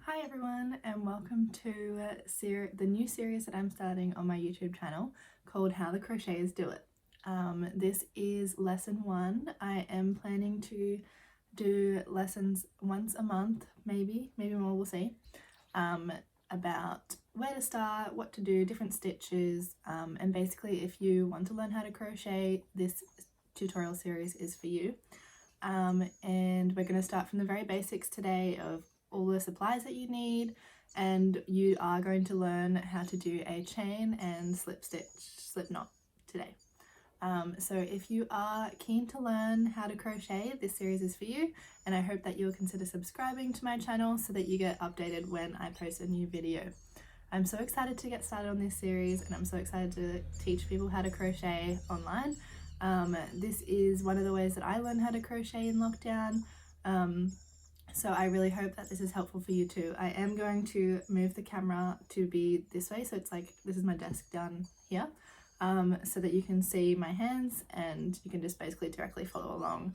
Hi everyone, and welcome to the new series that I'm starting on my YouTube channel called How the Crocheters Do It. This is lesson 1. I am planning to do lessons once a month, maybe more, we'll see, about where to start, what to do, different stitches, and basically if you want to learn how to crochet, this tutorial series is for you. And we're going to start from the very basics today of all the supplies that you need, and you are going to learn how to do a chain and slip knot today. So if you are keen to learn how to crochet, this series is for you, and I hope that you'll consider subscribing to my channel so that you get updated when I post a new video. I'm so excited to get started on this series, and I'm so excited to teach people how to crochet online. This is one of the ways that I learned how to crochet in lockdown. So I really hope that this is helpful for you too. I am going to move the camera to be this way, so it's like this is my desk down here, so that you can see my hands and you can just basically directly follow along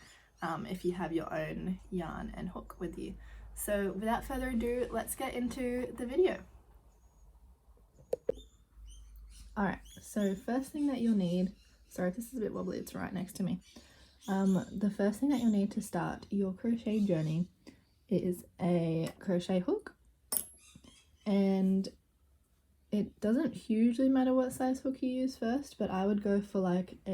if you have your own yarn and hook with you. So without further ado, let's get into the video. Alright, so first thing that you'll need, sorry if this is a bit wobbly, it's right next to me. The first thing that you'll need to start your crochet journey is a crochet hook, and it doesn't hugely matter what size hook you use first, but I would go for like so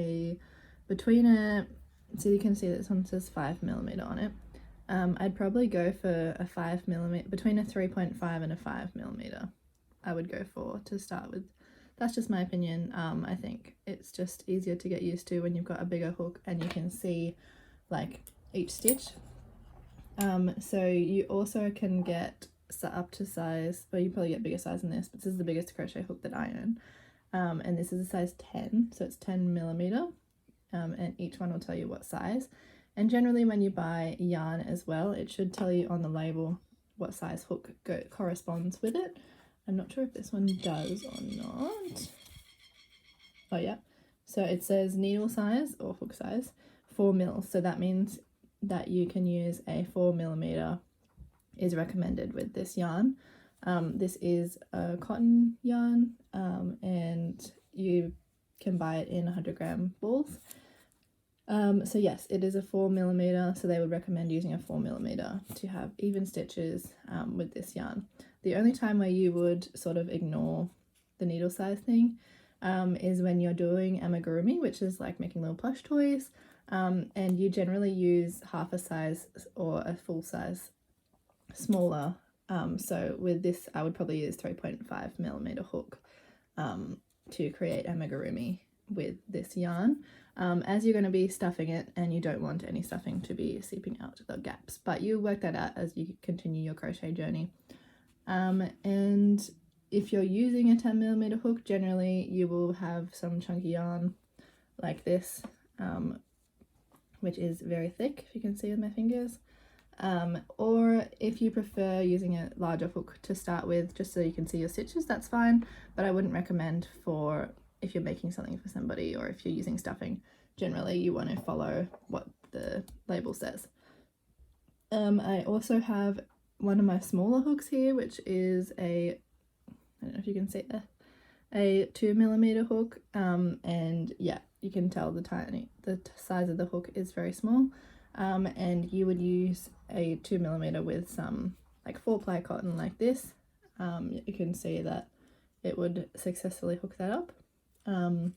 you can see this one says 5mm on it. I'd probably go for a 5mm, between a 3.5 and a 5mm I would go for to start with. That's just my opinion. I think it's just easier to get used to when you've got a bigger hook and you can see like each stitch. So you also can get up to size, well you probably get bigger size than this, but this is the biggest crochet hook that I own. And this is a size 10, so it's 10mm, and each one will tell you what size. And generally when you buy yarn as well, it should tell you on the label what size hook corresponds with it. I'm not sure if this one does or not. Oh yeah, so it says needle size or hook size 4 mils, so that means that you can use a 4mm is recommended with this yarn. This is a cotton yarn, and you can buy it in 100g balls. So yes, it is a 4mm, so they would recommend using a 4mm to have even stitches with this yarn. The only time where you would sort of ignore the needle size thing is when you're doing amigurumi, which is like making little plush toys, and you generally use half a size or a full size smaller. So with this I would probably use 3.5mm hook to create amigurumi with this yarn, as you're going to be stuffing it and you don't want any stuffing to be seeping out the gaps, but you work that out as you continue your crochet journey. And if you're using a 10mm hook, generally you will have some chunky yarn like this, which is very thick, if you can see with my fingers. Or if you prefer using a larger hook to start with, just so you can see your stitches, that's fine, but I wouldn't recommend for if you're making something for somebody or if you're using stuffing. Generally you want to follow what the label says. I also have one of my smaller hooks here, which is I don't know if you can see there, a 2mm hook, and yeah, you can tell the size of the hook is very small, and you would use a 2mm with some like 4-ply cotton like this. You can see that it would successfully hook that up. And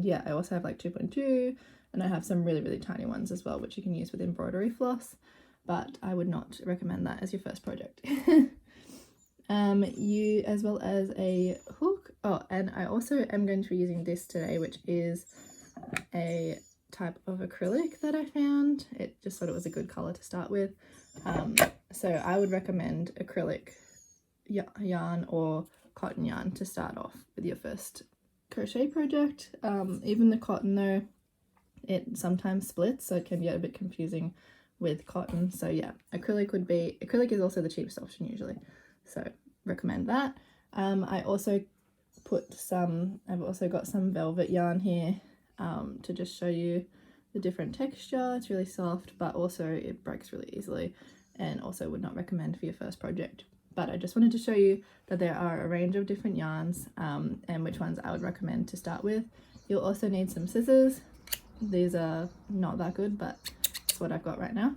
yeah, I also have like 2.2, and I have some really tiny ones as well, which you can use with embroidery floss, but I would not recommend that as your first project. You as well as a hook. Oh, and I also am going to be using this today, which is a type of acrylic that I found. It just thought it was a good color to start with. So I would recommend acrylic yarn or cotton yarn to start off with your first crochet project. Even the cotton though, it sometimes splits, so it can get a bit confusing with cotton. So yeah, acrylic is also the cheapest option usually, so recommend that. I've also got some velvet yarn here to just show you the different texture. It's really soft, but also it breaks really easily, and also would not recommend for your first project. but I just wanted to show you that there are a range of different yarns and which ones I would recommend to start with. You'll also need some scissors. These are not that good, but it's what I've got right now.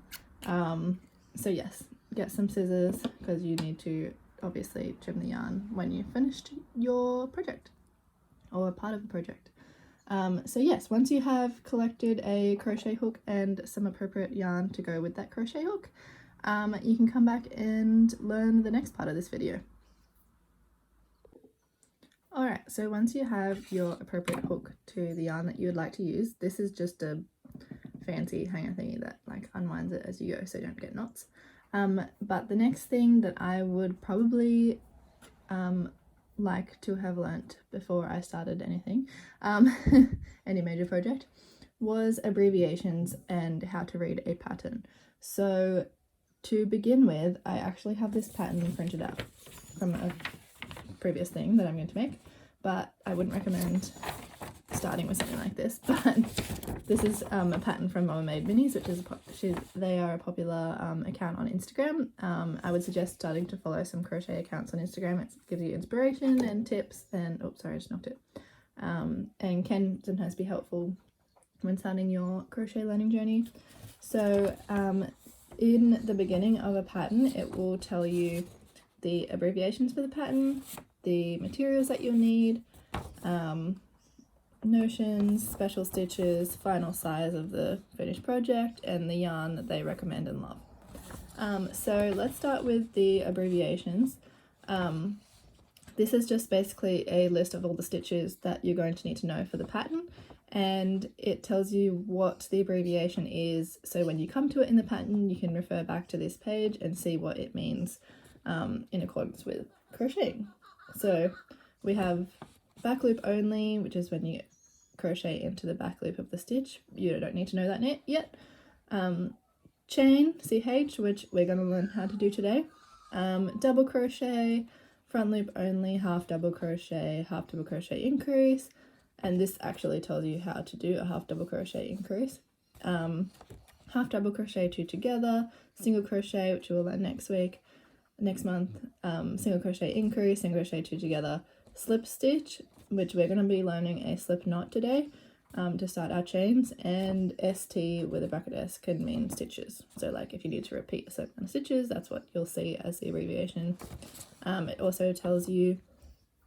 So yes, get some scissors because you need to obviously trim the yarn when you've finished your project or a part of the project. So yes, once you have collected a crochet hook and some appropriate yarn to go with that crochet hook, you can come back and learn the next part of this video. Alright, so once you have your appropriate hook to the yarn that you would like to use, this is just a fancy hanger thingy that like unwinds it as you go so you don't get knots. But the next thing that I would probably like to have learnt before I started anything, any major project, was abbreviations and how to read a pattern. So to begin with, I actually have this pattern printed out from a previous thing that I'm going to make, but I wouldn't recommend starting with something like this. But this is a pattern from Mama Made Minis, which is they are a popular account on Instagram. I would suggest starting to follow some crochet accounts on Instagram. It gives you inspiration and tips, and oops, sorry, I just knocked it. And can sometimes be helpful when starting your crochet learning journey. So in the beginning of a pattern, it will tell you the abbreviations for the pattern, the materials that you'll need, notions, special stitches, final size of the finished project, and the yarn that they recommend and love. So let's start with the abbreviations. This is just basically a list of all the stitches that you're going to need to know for the pattern, and it tells you what the abbreviation is, so when you come to it in the pattern you can refer back to this page and see what it means in accordance with crocheting. So we have back loop only, which is when you crochet into the back loop of the stitch. You don't need to know that yet. Chain, CH, which we're going to learn how to do today. Double crochet, front loop only, half double crochet increase, and this actually tells you how to do a half double crochet increase. Half double crochet 2 together, single crochet, which we'll learn next month, single crochet increase, single crochet 2 together, slip stitch, which we're going to be learning a slip knot today to start our chains, and ST with a bracket S can mean stitches. So like if you need to repeat a certain amount of stitches, that's what you'll see as the abbreviation. It also tells you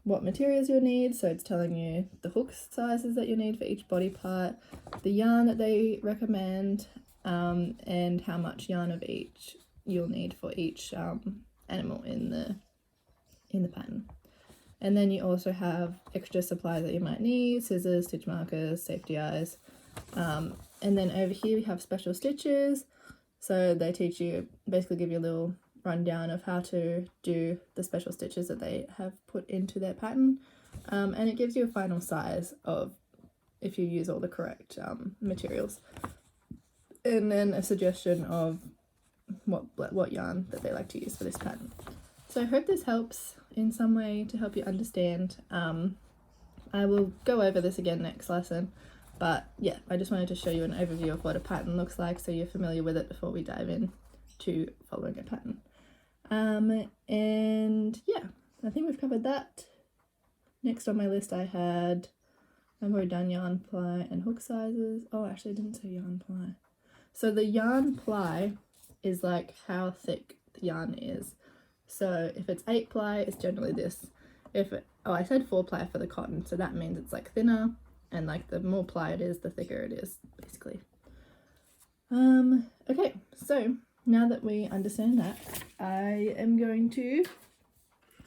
what materials you'll need, so it's telling you the hook sizes that you need for each body part, the yarn that they recommend, and how much yarn of each you'll need for each animal in the pattern. And then you also have extra supplies that you might need: scissors, stitch markers, safety eyes. And then over here we have special stitches. So they teach you, basically give you a little rundown of how to do the special stitches that they have put into their pattern. And it gives you a final size of if you use all the correct materials. And then a suggestion of what yarn that they like to use for this pattern. So I hope this helps in some way to help you understand. I will go over this again next lesson, but yeah, I just wanted to show you an overview of what a pattern looks like so you're familiar with it before we dive in to following a pattern. And yeah, I think we've covered that. Next on my list I had, I've already done yarn ply and hook sizes. Oh, actually I didn't say yarn ply. So the yarn ply is like how thick the yarn is. So if it's 8 ply, it's generally this. I said 4 ply for the cotton, so that means it's like thinner, and like the more ply it is, the thicker it is, basically. Okay, so now that we understand that, I am going to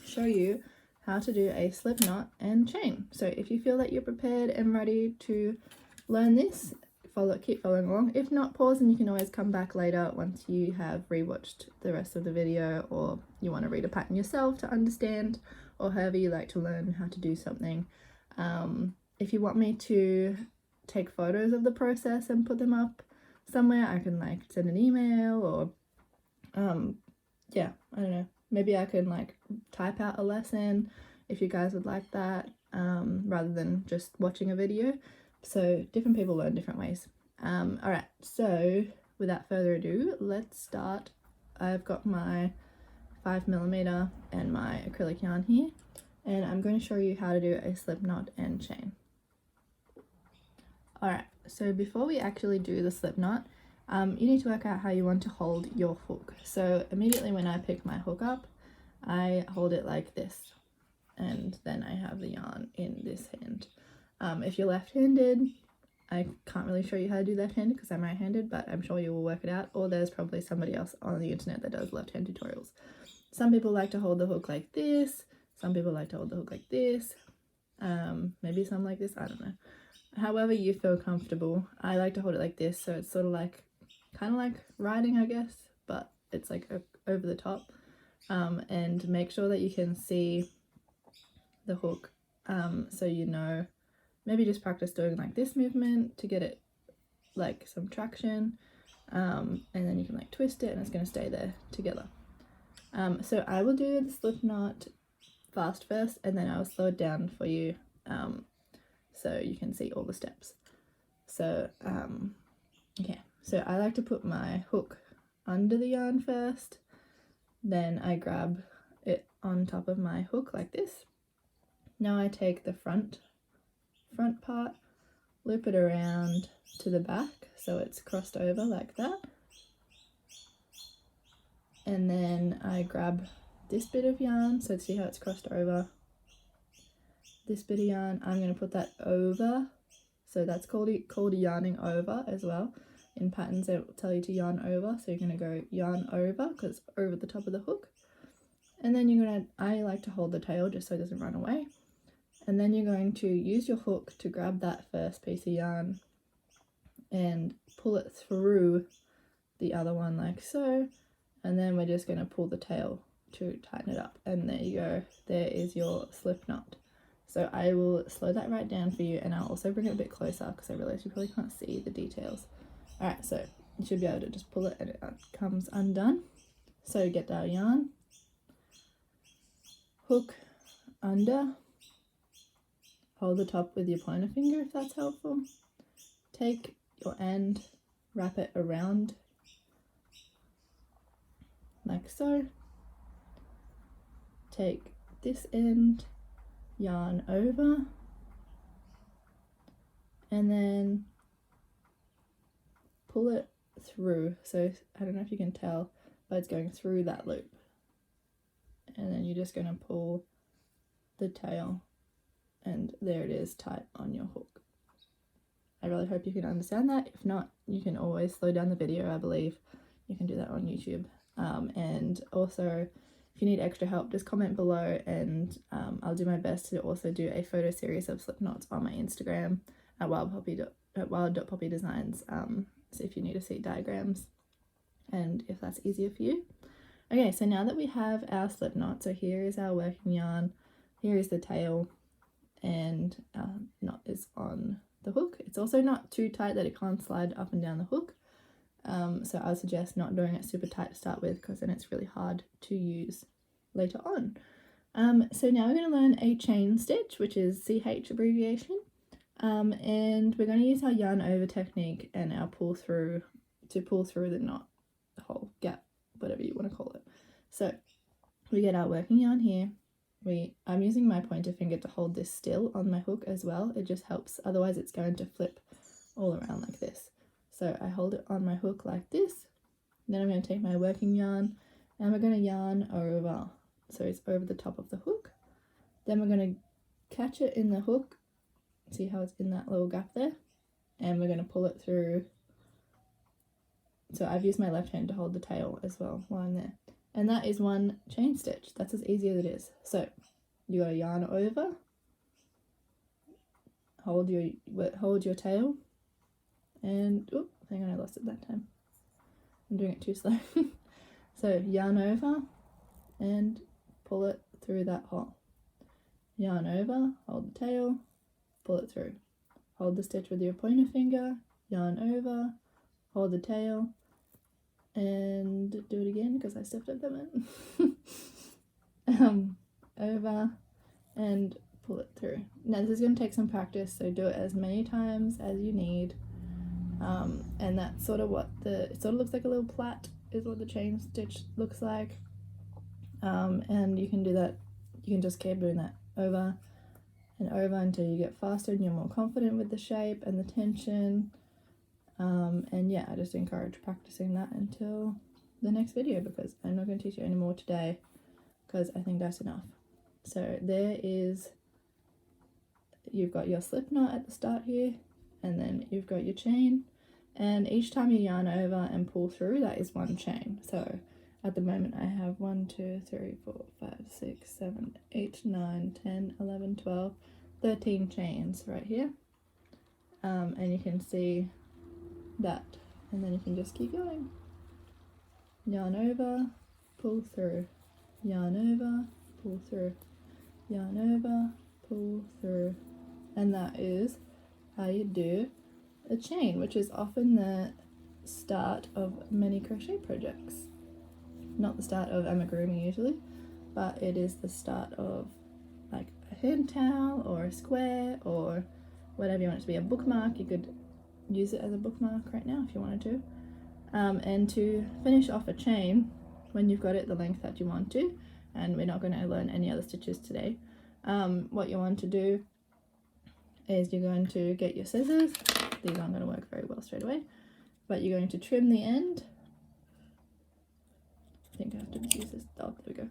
show you how to do a slip knot and chain. So if you feel that you're prepared and ready to learn this, keep following along. If not, pause and you can always come back later once you have rewatched the rest of the video, or you want to read a pattern yourself to understand, or however you like to learn how to do something. If you want me to take photos of the process and put them up somewhere, I can like send an email, or yeah, I don't know, maybe I can like type out a lesson if you guys would like that, rather than just watching a video. So different people learn different ways. Alright, so without further ado, let's start. I've got my 5mm and my acrylic yarn here, and I'm going to show you how to do a slip knot and chain. Alright, so before we actually do the slip knot, you need to work out how you want to hold your hook. So immediately when I pick my hook up, I hold it like this, and then I have the yarn in this hand. If you're left-handed, I can't really show you how to do left-handed because I'm right-handed, but I'm sure you will work it out, or there's probably somebody else on the internet that does left-hand tutorials. Some people like to hold the hook like this, some people like to hold the hook like this, maybe some like this, I don't know. However you feel comfortable. I like to hold it like this, so it's sort of like, kind of like riding, I guess, but it's like over the top. And make sure that you can see the hook, so you know, maybe just practice doing like this movement to get it like some traction, and then you can like twist it and it's going to stay there together. So I will do the slip knot fast first, and then I'll slow it down for you, so you can see all the steps. So okay, so I like to put my hook under the yarn first, then I grab it on top of my hook like this. Now I take the front part, loop it around to the back so it's crossed over like that, and then I grab this bit of yarn, so see how it's crossed over, this bit of yarn, I'm going to put that over, so that's called yarning over as well. In patterns it will tell you to yarn over, so you're going to go yarn over because it's over the top of the hook, and then you're going to, I like to hold the tail just so it doesn't run away. And then you're going to use your hook to grab that first piece of yarn and pull it through the other one like so. And then we're just going to pull the tail to tighten it up. And there you go. There is your slip knot. So I will slow that right down for you, and I'll also bring it a bit closer because I realize you probably can't see the details. Alright, so you should be able to just pull it and it comes undone. So get our yarn, hook under, hold the top with your pointer finger if that's helpful. Take your end, wrap it around like so. Take this end, yarn over, and then pull it through. So I don't know if you can tell, but it's going through that loop. And then you're just going to pull the tail, and there it is, tight on your hook. I really hope you can understand that. If not, you can always slow down the video. I believe you can do that on YouTube. And also, if you need extra help, just comment below, and I'll do my best to also do a photo series of slip knots on my Instagram at wild.poppydesigns, so if you need to see diagrams and if that's easier for you. Okay, so now that we have our slip knot, so here is our working yarn, here is the tail, and our knot is on the hook. It's also not too tight that it can't slide up and down the hook, so I would suggest not doing it super tight to start with, because then it's really hard to use later on. So now we're going to learn a chain stitch, which is CH abbreviation, and we're going to use our yarn over technique and our pull through to pull through the knot, the whole gap, whatever you want to call it. So we get our working yarn here. I'm using my pointer finger to hold this still on my hook as well. It just helps, otherwise it's going to flip all around like this. So I hold it on my hook like this, then I'm going to take my working yarn and we're going to yarn over, so it's over the top of the hook. Then we're going to catch it in the hook, see how it's in that little gap there, and we're going to pull it through. So I've used my left hand to hold the tail as well while I'm there. And that is one chain stitch. That's as easy as it is. So you got to yarn over, hold your tail, and oh, hang on, I lost it that time. I'm doing it too slow. So yarn over and pull it through that hole. Yarn over, hold the tail, pull it through. Hold the stitch with your pointer finger, yarn over, hold the tail, and do it again because I stepped up that one. Over and pull it through. Now this is going to take some practice, so do it as many times as you need. And that's sort of what it sort of looks like a little plait is what the chain stitch looks like. and you can do that, you can just keep doing that over and over until you get faster and you're more confident with the shape and the tension. And yeah, I just encourage practicing that until the next video, because I'm not going to teach you anymore today because I think that's enough. So there is, you've got your slip knot at the start here, and then you've got your chain, and each time you yarn over and pull through, that is one chain. So at the moment I have 1, 2, 3, 4, 5, 6, 7, 8, 9, 10, 11, 12, 13 chains right here. And you can see that, and then you can just keep going. Yarn over, pull through, yarn over, pull through, yarn over, pull through. And that is how you do a chain, which is often the start of many crochet projects. Not the start of amigurumi usually, but it is the start of like a hand towel or a square or whatever you want it to be. A bookmark, you could use it as a bookmark right now if you wanted to. And to finish off a chain, when you've got it the length that you want to, and we're not going to learn any other stitches today, what you want to do is you're going to get your scissors. These aren't going to work very well straight away, but you're going to trim the end. I think I have to use this. Oh, there we go.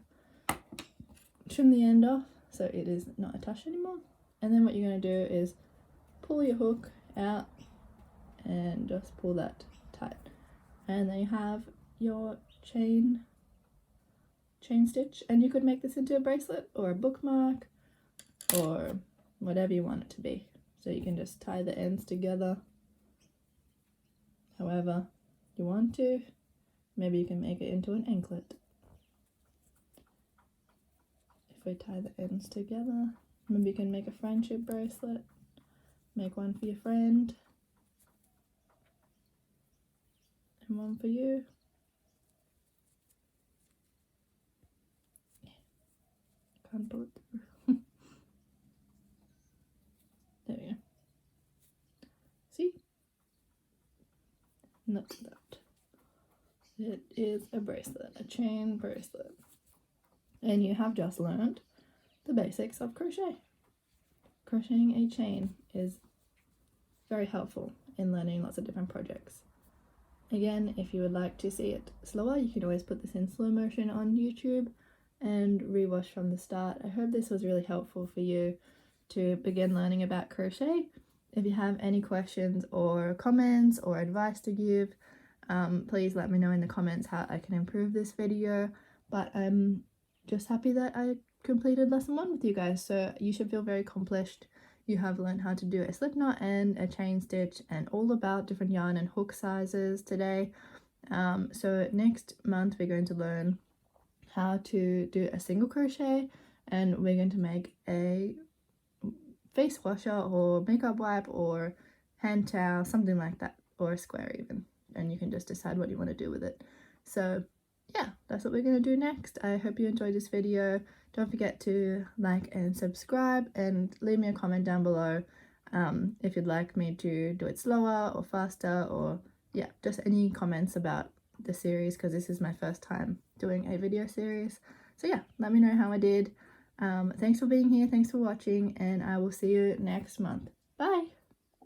Trim the end off so it is not attached anymore. And then what you're going to do is pull your hook out and just pull that tight. And then you have your chain stitch, and you could make this into a bracelet or a bookmark or whatever you want it to be. So you can just tie the ends together however you want to. Maybe you can make it into an anklet. If we tie the ends together, maybe you can make a friendship bracelet, make one for your friend and one for you. Can't pull it through. There we go. See? Look at that. It is a bracelet, a chain bracelet. And you have just learned the basics of crochet. Crocheting a chain is very helpful in learning lots of different projects. Again, if you would like to see it slower, you can always put this in slow motion on YouTube and rewatch from the start. I hope this was really helpful for you to begin learning about crochet. If you have any questions or comments or advice to give, please let me know in the comments how I can improve this video. But I'm just happy that I completed lesson 1 with you guys, so you should feel very accomplished. You have learned how to do a slip knot and a chain stitch and all about different yarn and hook sizes today. So next month we're going to learn how to do a single crochet, and we're going to make a face washer or makeup wipe or hand towel, something like that, or a square even, and you can just decide what you want to do with it. So yeah, that's what we're going to do next. I hope you enjoyed this video. Don't forget to like and subscribe, and leave me a comment down below if you'd like me to do it slower or faster, or yeah, just any comments about the series, because this is my first time doing a video series. So yeah, let me know how I did. Thanks for being here, thanks for watching, and I will see you next month. Bye!